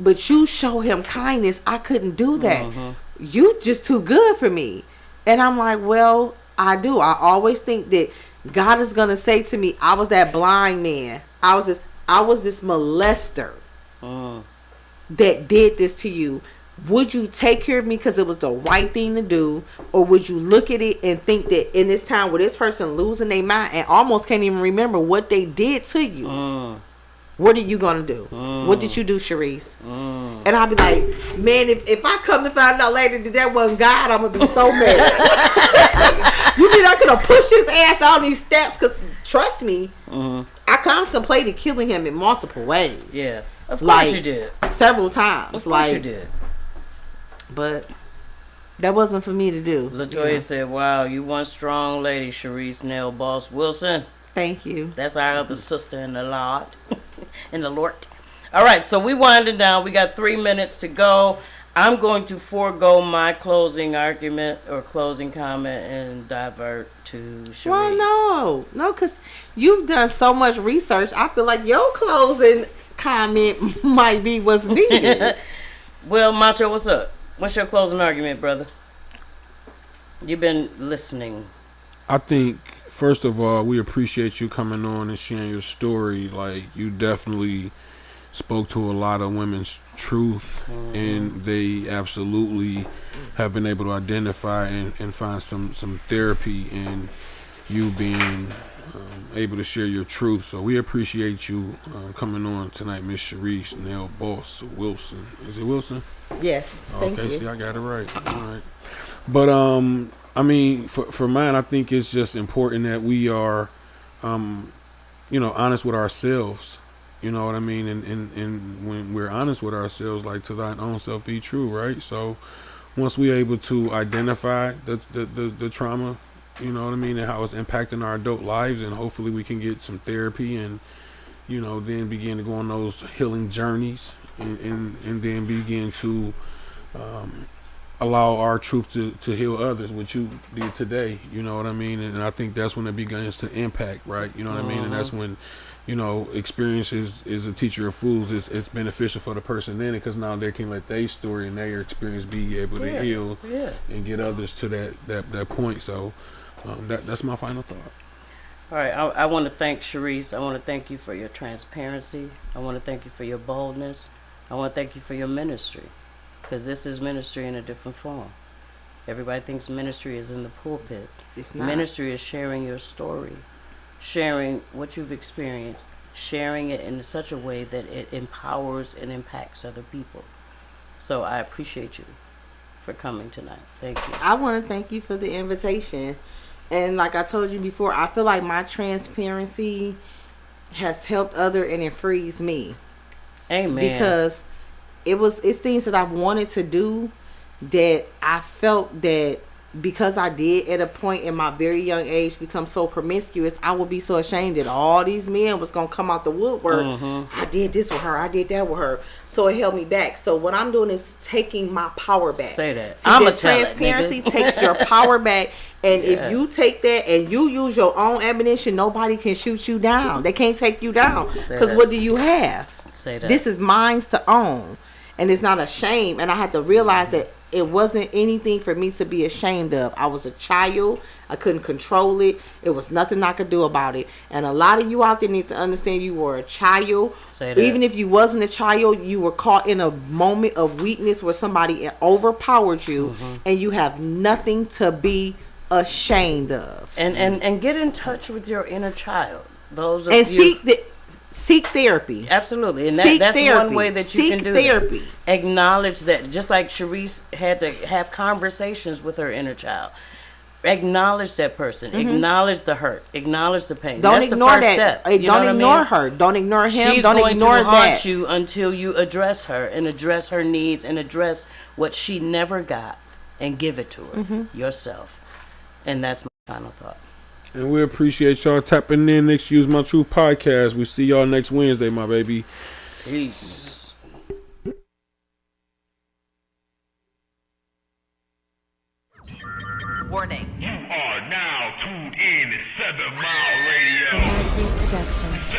But you show him kindness. I couldn't do that. You just too good for me. And I'm like, well, I do. I always think that God is going to say to me, I was that blind man. I was this molester that did this to you. Would you take care of me because it was the right thing to do? Or would you look at it and think that in this time where this person losing their mind and almost can't even remember what they did to you, what are you going to do? What did you do, Sharice? And I'll be like, man, if I come to find out later that that wasn't God, I'm going to be so mad. You mean I could have pushed his ass down these steps? Because trust me, I contemplated killing him in multiple ways. Yeah. Of course Like, you did. Several times. Of course like, you did. But that wasn't for me to do. Latoya said, wow, you one strong lady, Sharice Nell Boss Wilson. Thank you. That's our other sister in the Lord. In the Lord. All right, so we winding down. We got 3 minutes to go. I'm going to forego my closing argument or closing comment and divert to Sharice. Well, no, because you've done so much research. I feel like your closing comment might be what's needed. Well, Macho, what's up? What's your closing argument, brother? You've been listening. I think, first of all, we appreciate you coming on and sharing your story. Like, you definitely spoke to a lot of women's truth, and they absolutely have been able to identify and find some therapy in you being able to share your truth. So we appreciate you coming on tonight, Miss Sharice Nell Boss Wilson. Is it Wilson? Yes, thank Okay, you. see, I got it right. All right. But, I mean, for mine, I think it's just important that we are, honest with ourselves. You know what I mean? And when we're honest with ourselves, like, to thine own self be true, right? So once we're able to identify the trauma, you know what I mean, and how it's impacting our adult lives, and hopefully we can get some therapy and, then begin to go on those healing journeys and then begin to allow our truth to heal others, which you did today, you know what I mean? And I think that's when it begins to impact, right? You know what I mean? And that's when, experience is a teacher of fools. It's beneficial for the person in it, because now they can let their story and their experience be able to heal and get others to that point. So that's my final thought. All right, I want to thank Sharice. I want to thank you for your transparency. I want to thank you for your boldness. I want to thank you for your ministry, because this is ministry in a different form. Everybody thinks ministry is in the pulpit. It's not. Ministry is sharing your story, sharing what you've experienced, sharing it in such a way that it empowers and impacts other people. So I appreciate you for coming tonight. Thank you. I want to thank you for the invitation. And like I told you before, I feel like my transparency has helped other, and it frees me. Amen. Because it's things that I've wanted to do that I felt that because I did at a point in my very young age become so promiscuous, I would be so ashamed that all these men was going to come out the woodwork. I did this with her. I did that with her. So it held me back. So what I'm doing is taking my power back. Say that. See, that transparency takes your power back. And if you take that and you use your own ammunition, nobody can shoot you down. They can't take you down. Because what do you have? Say that. This is mine to own. And it's not a shame. And I had to realize that it wasn't anything for me to be ashamed of. I was a child. I couldn't control it. It was nothing I could do about it. And a lot of you out there need to understand you were a child. Say that. Even if you wasn't a child, you were caught in a moment of weakness where somebody overpowered you, and you have nothing to be ashamed of. And get in touch with your inner child. Those of And you, seek therapy. absolutely, and Seek that's therapy. one way that you Seek can do therapy. that. Acknowledge that, just like Sharice had to have conversations with her inner child. Acknowledge that person. Acknowledge the hurt. Acknowledge the pain. Don't That's ignore the first that. step. You know Don't what I ignore mean? her. Don't ignore him. She's Don't going ignore to haunt that. you until you address her and address her needs and address what she never got and give it to her yourself. And that's my final thought. And we appreciate y'all tapping in. Excuse My Truth podcast. We see y'all next Wednesday, my baby. Peace. Warning. You are now tuned in to 7 Mile Radio. Production.